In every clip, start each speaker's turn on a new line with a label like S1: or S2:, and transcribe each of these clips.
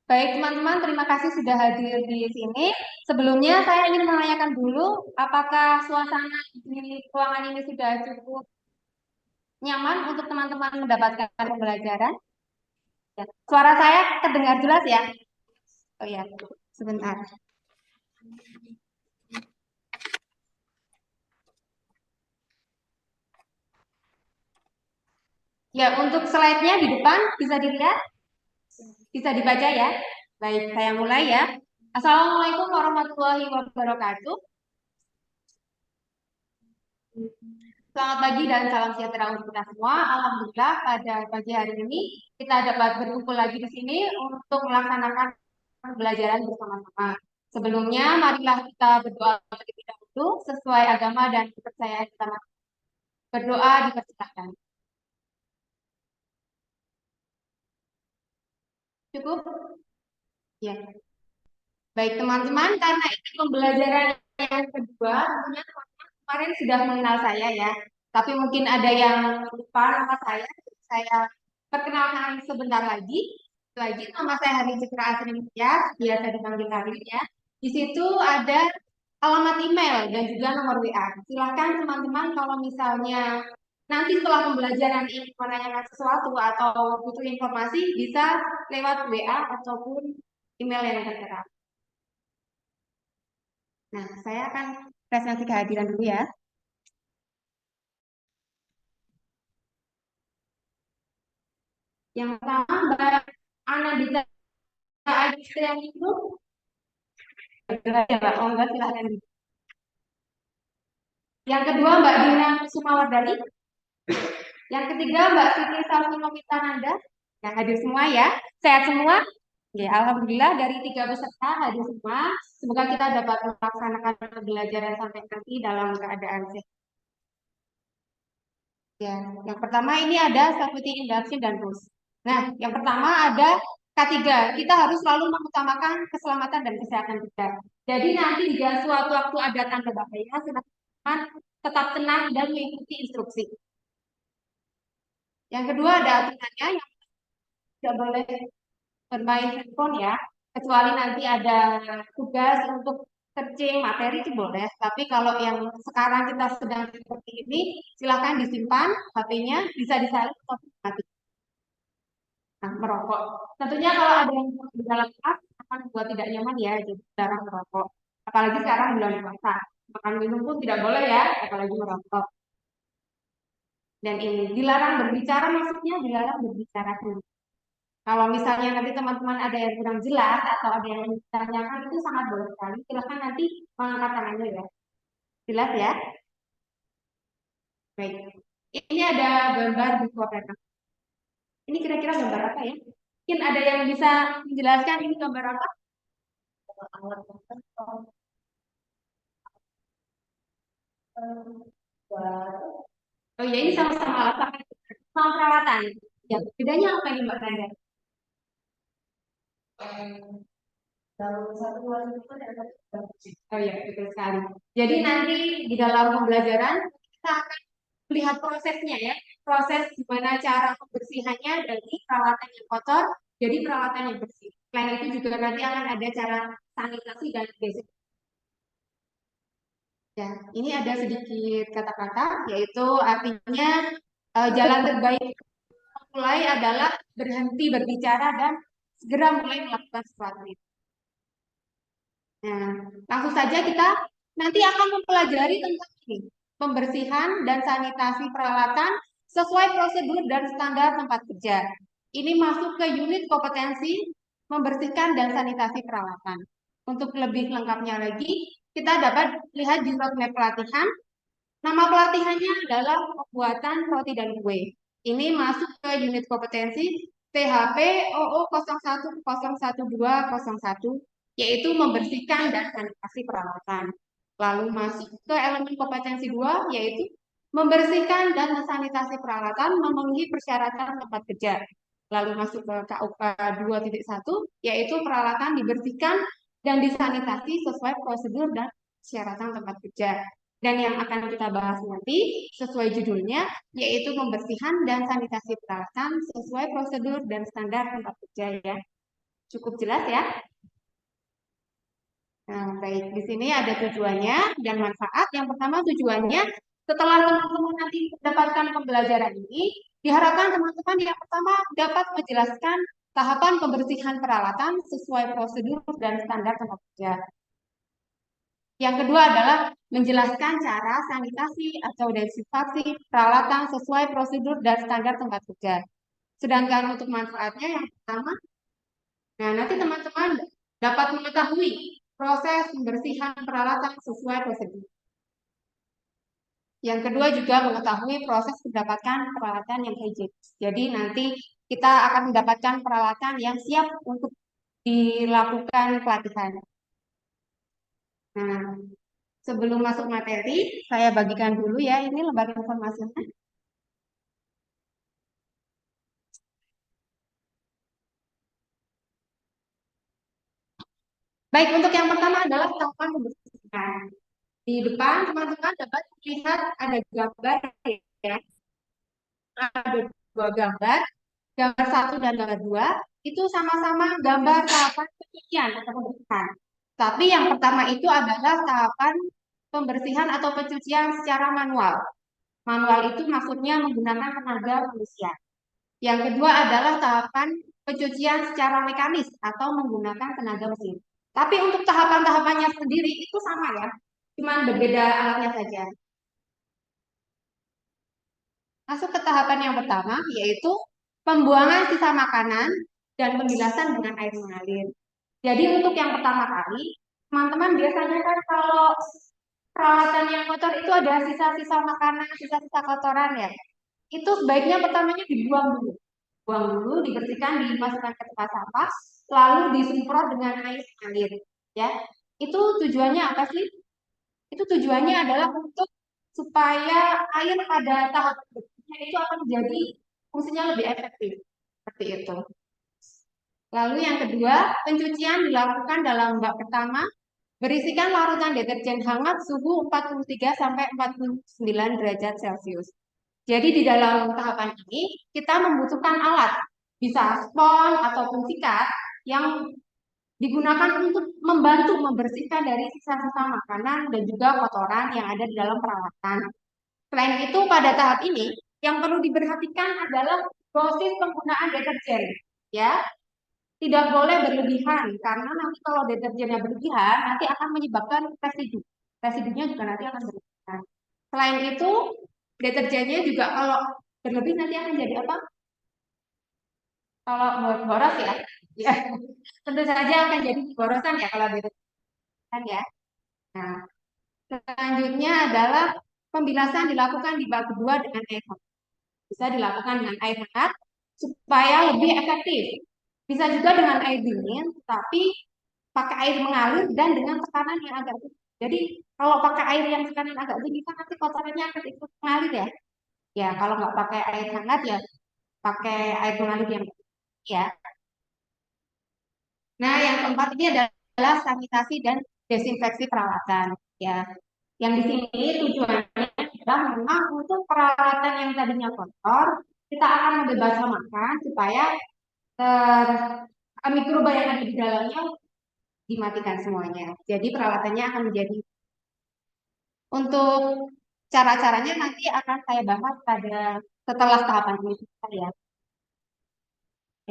S1: Baik, teman-teman, terima kasih sudah hadir di sini. Sebelumnya, saya ingin menanyakan dulu, apakah suasana di ruangan ini sudah cukup nyaman untuk teman-teman mendapatkan pembelajaran? Ya. Suara saya terdengar jelas ya? Oh ya, sebentar. Ya, untuk slide-nya di depan bisa dilihat, bisa dibaca ya. Baik, saya mulai ya. Assalamualaikum warahmatullahi wabarakatuh. Selamat pagi dan salam sejahtera untuk kita semua. Alhamdulillah pada pagi hari ini kita dapat berkumpul lagi di sini untuk melaksanakan pembelajaran bersama-sama. Sebelumnya, marilah kita berdoa terlebih dahulu sesuai agama dan kepercayaan kita. Berdoa dipersilakan. Cukup? Ya. Baik teman-teman, karena itu pembelajaran yang kedua, tentunya teman-teman kemarin sudah mengenal saya ya. Tapi mungkin ada yang lupa nama saya. Saya perkenalkan sebentar lagi. Lagi nama saya Hari Citra Asri Mulyas, biasa dipanggil Hari ya. Di situ ada alamat email dan juga nomor WA. Silakan teman-teman kalau misalnya nanti setelah pembelajaran ini menanyakan sesuatu atau butuh informasi bisa lewat WA ataupun email yang tertera. Nah, saya akan presentasi kehadiran dulu ya. Yang pertama, Mbak Anandita Agustina itu, oh enggak, silahkan. Yang kedua, Mbak Dina Sumawardani. Yang ketiga, Mbak Siti Salminovitananda. Yang hadir semua ya. Sehat semua? Ya, Alhamdulillah dari tiga peserta hadir semua. Semoga kita dapat melaksanakan pembelajaran sampai nanti dalam keadaan sehat. Ya, yang pertama ini ada safety induction dan rules. Nah, yang pertama ada K3. Kita harus selalu mengutamakan keselamatan dan kesehatan kita. Jadi nanti jika suatu waktu ada tanda bahaya, silakan tetap tenang dan mengikuti instruksi. Yang kedua ada aturannya yang tidak boleh bermain handphone ya, kecuali nanti ada tugas untuk searching materi itu boleh. Tapi kalau yang sekarang kita sedang seperti ini, silakan disimpan HP-nya, bisa disalin atau mati. Nah, merokok. Tentunya kalau ada yang di dalam kelas akan membuat tidak nyaman ya, jadi jarang merokok. Apalagi sekarang bulan puasa. Makan minum pun tidak boleh ya, apalagi merokok. Dan ini dilarang berbicara, maksudnya dilarang berbicara dulu. Kalau misalnya nanti teman-teman ada yang kurang jelas atau ada yang ditanyakan itu sangat boleh sekali. Silahkan nanti mengangkat tangannya ya. Jelas ya? Baik. Ini ada gambar buku apa? Ini kira-kira gambar apa ya? Mungkin ada yang bisa menjelaskan ini gambar apa? Oh ya, ini sama-sama alat pakai sama perawatan. Ya, bedanya apa ini Mbak Brenda? Oh ya, betul sekali. Jadi nanti di dalam pembelajaran kita akan melihat prosesnya ya, proses gimana cara pembersihannya dari peralatan yang kotor jadi peralatan yang bersih. Selain itu juga nanti akan ada cara sanitasi dan desinfeksi. Ya, ini ada sedikit kata-kata, yaitu artinya jalan terbaik mulai adalah berhenti berbicara dan segera mulai melakukan sesuatu itu. Nah, langsung saja kita nanti akan mempelajari tentang ini, pembersihan dan sanitasi peralatan sesuai prosedur dan standar tempat kerja. Ini masuk ke unit kompetensi membersihkan dan sanitasi peralatan. Untuk lebih lengkapnya lagi, kita dapat lihat di roadmap pelatihan. Nama pelatihannya adalah pembuatan roti dan kue. Ini masuk ke unit kompetensi PHP OO 01011201, yaitu membersihkan dan sanitasi peralatan. Lalu masuk ke elemen kompetensi 2, yaitu membersihkan dan mensanitasi peralatan memenuhi persyaratan tempat kerja. Lalu masuk ke KUK 2.1, yaitu peralatan dibersihkan dan disanitasi sesuai prosedur dan persyaratan tempat kerja. Dan yang akan kita bahas nanti sesuai judulnya, yaitu pembersihan dan sanitasi peralatan sesuai prosedur dan standar tempat kerja ya. Cukup jelas ya? Nah, baik. Di sini ada tujuannya dan manfaat. Yang pertama tujuannya, setelah teman-teman nanti mendapatkan pembelajaran ini, diharapkan teman-teman yang pertama dapat menjelaskan tahapan pembersihan peralatan sesuai prosedur dan standar tempat kerja. Yang kedua adalah menjelaskan cara sanitasi atau desinfeksi peralatan sesuai prosedur dan standar tempat kerja. Sedangkan untuk manfaatnya yang pertama, nah nanti teman-teman dapat mengetahui proses pembersihan peralatan sesuai prosedur. Yang kedua juga mengetahui proses mendapatkan peralatan yang higienis. Jadi nanti kita akan mendapatkan peralatan yang siap untuk dilakukan pelatihan. Nah, sebelum masuk materi, saya bagikan dulu ya ini lembar informasinya. Baik, untuk yang pertama adalah tahapan pembersihan. Di depan teman-teman dapat melihat ada gambar ya. Ada dua gambar, gambar satu dan gambar dua. Itu sama-sama gambar tahapan pencucian atau pembersihan. Tapi yang pertama itu adalah tahapan pembersihan atau pencucian secara manual. Manual itu maksudnya menggunakan tenaga manusia. Yang kedua adalah tahapan pencucian secara mekanis atau menggunakan tenaga mesin. Tapi untuk tahapan-tahapannya sendiri itu sama ya, cuma berbeda alatnya saja. Masuk ke tahapan yang pertama, yaitu pembuangan sisa makanan dan pembilasan dengan air mengalir. Jadi untuk yang pertama kali, teman-teman biasanya kan kalau peralatan yang kotor itu ada sisa-sisa makanan, sisa-sisa kotoran ya. Itu sebaiknya pertamanya dibuang dulu. Buang dulu, dibersihkan, dimasukkan ke tempat sampah, lalu disemprot dengan air mengalir. Ya, itu tujuannya apa sih? Itu tujuannya adalah untuk supaya air pada tahap berikutnya itu akan menjadi fungsinya lebih efektif. Seperti itu. Lalu yang kedua, pencucian dilakukan dalam bak pertama, berisikan larutan deterjen hangat suhu 43 sampai 49 derajat Celcius. Jadi di dalam tahapan ini kita membutuhkan alat, bisa spons ataupun sikat yang digunakan untuk membantu membersihkan dari sisa-sisa makanan dan juga kotoran yang ada di dalam peralatan. Selain itu, pada tahap ini yang perlu diperhatikan adalah dosis penggunaan deterjen. Ya, tidak boleh berlebihan karena nanti kalau deterjennya berlebihan nanti akan menyebabkan residu. Residunya juga nanti akan berlebihan. Selain itu, deterjennya juga kalau berlebih nanti akan jadi apa? Kalau boros ya, ya tentu saja akan jadi borosan ya kalau deterjen ya. Nah, selanjutnya adalah pembilasan dilakukan di bak kedua dengan air hangat. Bisa dilakukan dengan air hangat supaya lebih efektif. Bisa juga dengan air dingin, tapi pakai air mengalir dan dengan tekanan yang agak tinggi. Jadi kalau pakai air yang tekanan agak tinggi kan nanti kotorannya akan ikut mengalir ya. Ya kalau nggak pakai air hangat ya pakai air mengalir yang ya. Nah yang keempat ini adalah sanitasi dan desinfeksi peralatan ya. Yang di sini tujuannya adalah memang untuk peralatan yang tadinya kotor kita akan membebaskan supaya mikroba yang ada di dalamnya dimatikan semuanya. Jadi peralatannya akan menjadi untuk cara-caranya nanti akan saya bahas pada setelah tahapan ini ya.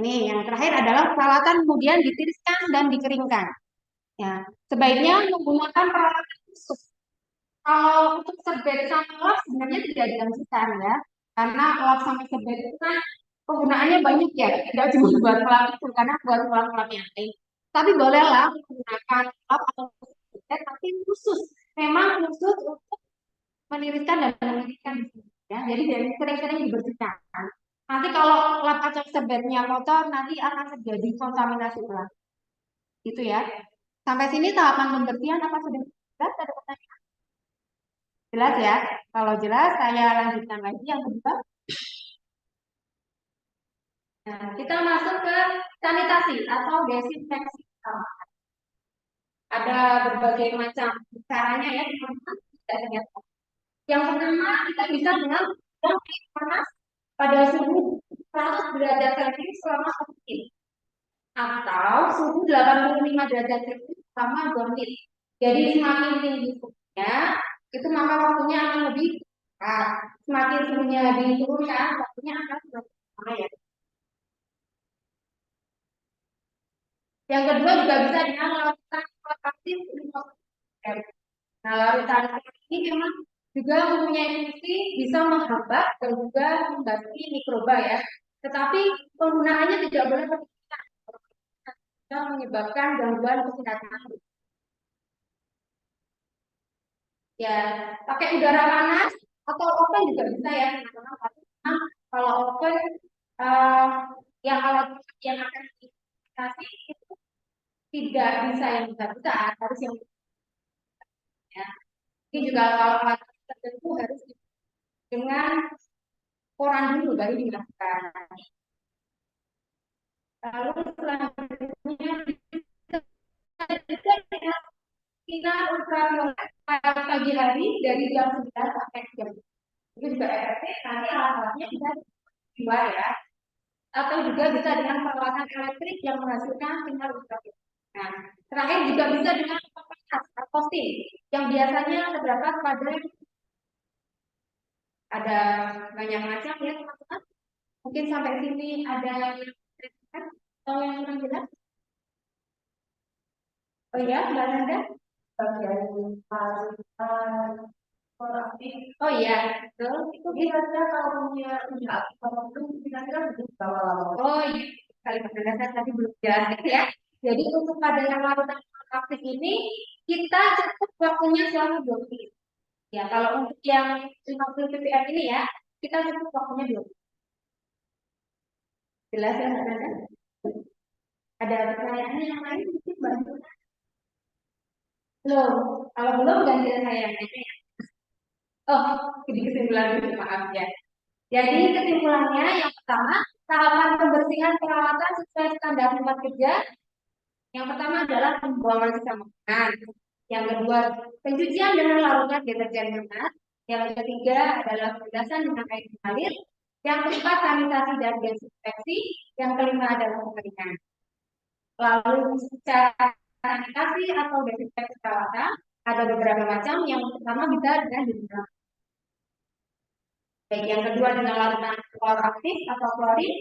S1: Ini yang terakhir adalah peralatan kemudian ditiriskan dan dikeringkan. Ya, sebaiknya menggunakan peralatan khusus. Kalau untuk serbet sama lap sebenarnya tidak dianjurkan ya, karena lap sama serbet itu kan penggunaannya banyak ya, tidak cuma buat lap itu, karena buat lap-lap yang lain. Tapi bolehlah menggunakan lap atau serbet, tapi khusus. Memang khusus untuk meniriskan dan mengiriskan di sini. Ya. Jadi dari sering-sering dibersihkan. Nanti kalau lap atau serbetnya kotor, nanti akan terjadi kontaminasi ulang. Itu ya. Sampai sini tahapan pembersihan apa sudah jelas? Ada pertanyaan? Jelas ya? Kalau jelas, saya lanjutkan lagi yang kedua. Nah, kita masuk ke sanitasi atau desinfeksi. Ada berbagai macam caranya ya, teman-teman. Yang pertama kita bisa dengan air panas pada suhu 100 derajat Celcius selama 1 menit atau suhu 85 derajat Celcius selama 2 menit. Jadi semakin tinggi suhunya, itu maka waktunya akan lebih cepat. Semakin suhunya diturunkan, waktunya akan lebih lama ya. Yang kedua juga bisa dengan larutan aktif. Nah, larutan ini memang juga mempunyai fungsi bisa menghambat dan juga membasmi mikroba ya. Tetapi penggunaannya tidak boleh berlebihan, bisa menyebabkan gangguan kesehatan. Ya, pakai udara panas atau oven juga bisa ya teman-teman. Tapi memang kalau oven eh, yang alat yang akan dikasih itu tidak bisa yang besar-besar, harus yang ya. Ini juga kalau alat tertentu harus dengan koran dulu baru dilakukan. Lalu selanjutnya kita dengan sinar ultraviolet pada pagi hari dari jam 9 sampai jam itu juga efektif. Nanti alat-alatnya bisa dua ya. Atau juga bisa dengan peralatan elektrik yang menghasilkan sinar ultraviolet. Nah, terakhir juga bisa dengan pemanas atau steam yang biasanya terdapat pada ada banyak macam ya teman-teman. Mungkin sampai sini ada yang atau yang kurang jelas? Oh ya, Mbak Nanda? Oh iya, betul. Itu kira-kira kalau punya udah kalau belum kira-kira berapa lama? Oh iya, kali Nanda saya tadi belum jelas ya. Jadi untuk pada yang larutan aktif ini kita cukup waktunya selama 2 menit. Ya, kalau untuk yang 50 ppm ini ya, kita cukup waktunya 2 menit. Jelas ya Mbak Nanda? Ada pertanyaannya yang lain mungkin Mbak Nanda? Belum. Kalau belum ganti saya yang nanya ya. Oh, jadi kesimpulan dulu, maaf ya. Jadi kesimpulannya yang pertama, tahapan pembersihan perawatan sesuai standar tempat kerja. Yang pertama adalah pembuangan sisa makanan. Yang kedua, pencucian dengan larutan deterjen hangat. Yang ketiga adalah penegasan dengan air mengalir. Yang keempat, sanitasi dan desinfeksi. Yang kelima adalah pengeringan. Lalu secara sanitasi atau desinfeksi perawatan ada beberapa macam. Yang pertama bisa dengan digunakan. Baik, yang kedua dengan larutan klor aktif atau klorin.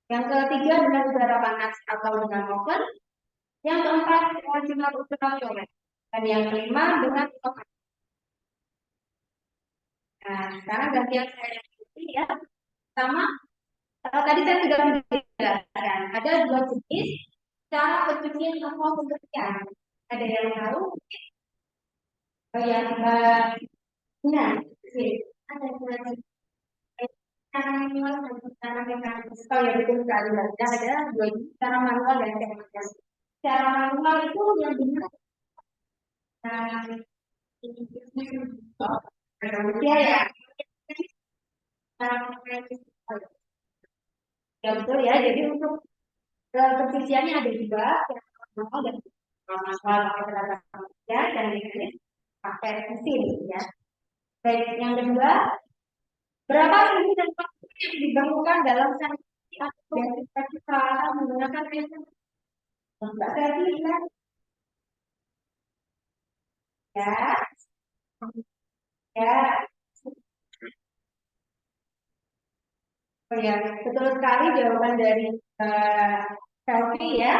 S1: Yang ketiga dengan udara panas atau dengan oven. Yang keempat dengan sinar ultraviolet. Dan yang kelima dengan oven. Nah, sekarang gantian saya yang ya. Pertama, tadi saya sudah menjelaskan ada dua jenis cara pencucian atau pembersihan. Ada yang tahu? Oh ya, benar. Ada yang cara manual dan cara mekanis. Oh ya betul sekali. Ada dua jenis cara manual dan cara mekanis. Cara manual itu yang benar. Nah, ya ya. Cara mekanis. Ya betul ya. Jadi untuk pencuciannya ada dua, yang manual dan manual pakai tenaga manusia dan mekanis pakai mesin ya. Baik, yang kedua, berapa suhu dan waktu yang dibangunkan dalam sanitasi atau desinfeksi peralatan menggunakan air? Mbak Ferdi kan? Ya, ya. Oh ya, betul sekali jawaban dari Selfie ya.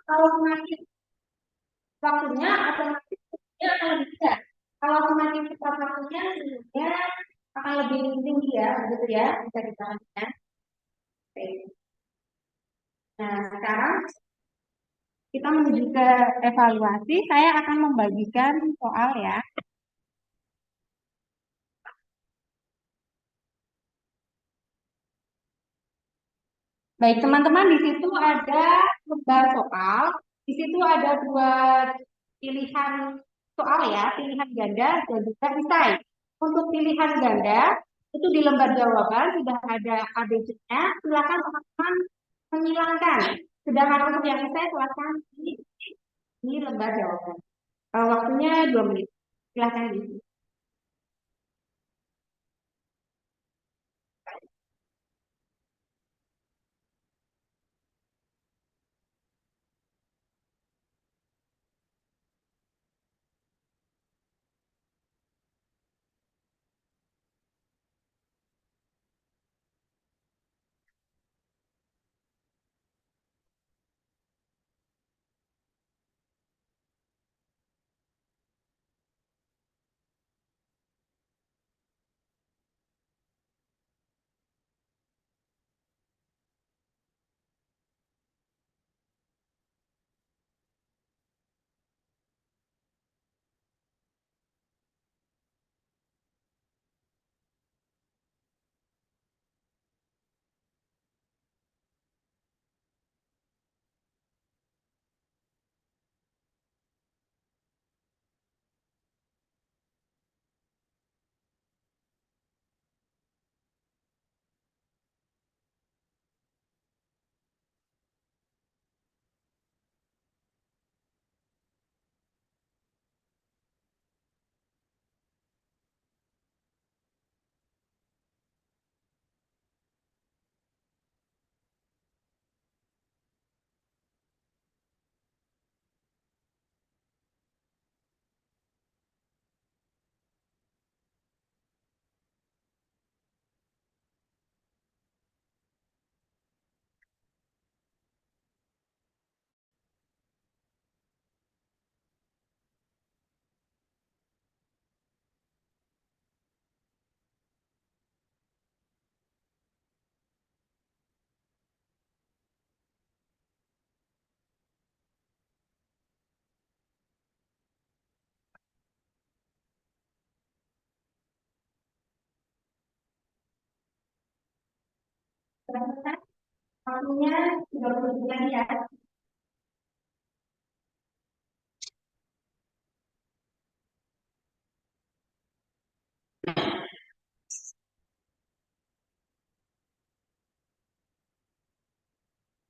S1: Kalau semakin waktunya otomatis suhunya akan lebih besar. Kalau semakin cepat waktunya suhunya akan lebih tinggi ya, begitu ya, bisa dipahami. Oke. Nah, sekarang kita menuju ke evaluasi. Saya akan membagikan soal ya. Baik, teman-teman, di situ ada lembar soal. Di situ ada dua pilihan soal ya, pilihan ganda dan juga esai. Untuk pilihan ganda, itu di lembar jawaban sudah ada ABC-nya. Silakan teman-teman menghilangkan. Sedangkan untuk yang esai, silakan di lembar jawaban. Waktunya 2 menit. Silakan di. Waktunya 30 menit ya.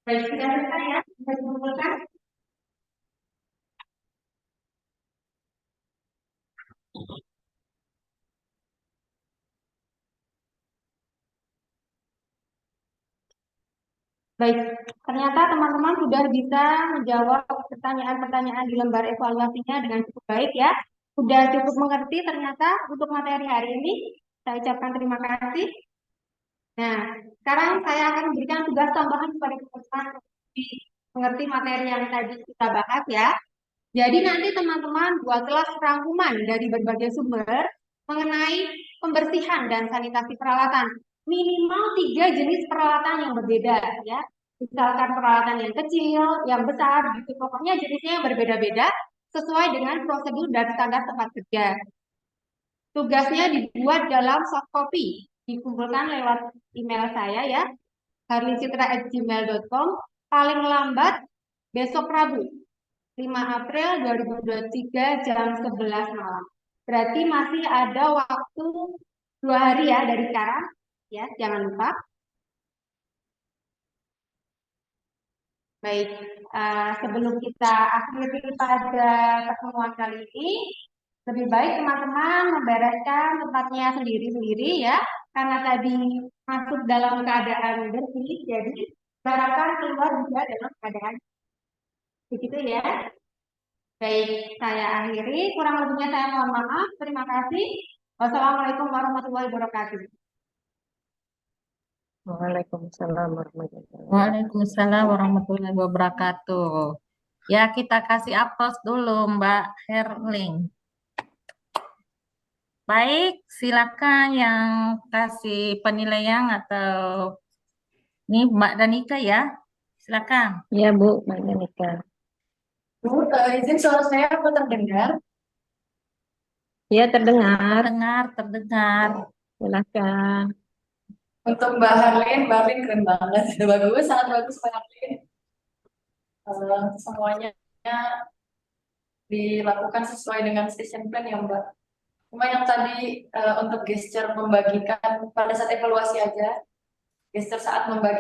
S1: Baik, sudah selesai ya. Bisa dikumpulkan. Baik, ternyata teman-teman sudah bisa menjawab pertanyaan-pertanyaan di lembar evaluasinya dengan cukup baik ya. Sudah cukup mengerti ternyata untuk materi hari ini. Saya ucapkan terima kasih. Nah, sekarang saya akan memberikan tugas tambahan kepada teman-teman untuk mengerti materi yang tadi kita bahas ya. Jadi nanti teman-teman buatlah rangkuman dari berbagai sumber mengenai pembersihan dan sanitasi peralatan. Minimal 3 jenis peralatan yang berbeda ya. Misalkan peralatan yang kecil, yang besar, gitu. Pokoknya jenisnya yang berbeda-beda sesuai dengan prosedur dan standar tempat kerja. Tugasnya dibuat dalam soft copy, dikumpulkan lewat email saya ya, harlicitra@gmail.com, paling lambat besok Rabu, 5 April 2023 jam 11 malam. Berarti masih ada waktu 2 hari ya dari sekarang, ya jangan lupa. Baik, sebelum kita akhiri pada pertemuan kali ini, lebih baik teman-teman membereskan tempatnya sendiri-sendiri ya, karena tadi masuk dalam keadaan bersih, jadi harapkan keluar juga dalam keadaan begitu ya. Baik, saya akhiri. Kurang lebihnya saya mohon maaf. Terima kasih. Wassalamualaikum warahmatullahi wabarakatuh.
S2: Waalaikumsalam warahmatullahi wabarakatuh.
S3: Waalaikumsalam warahmatullahi wabarakatuh. Ya, kita kasih aplaus dulu Mbak Herling. Baik, silakan yang kasih penilaian atau ini Mbak Danika ya. Silakan.
S2: Ya Bu, Mbak Danika.
S4: Bu, izin suara saya apa terdengar?
S2: Ya terdengar.
S3: Terdengar.
S2: Silakan.
S4: Untuk Mbak Harlin keren banget. Bagus, sangat bagus Mbak Harlin. Semuanya dilakukan sesuai dengan session plan ya Mbak. Cuma yang tadi untuk gesture membagikan pada saat evaluasi aja, gesture saat membagi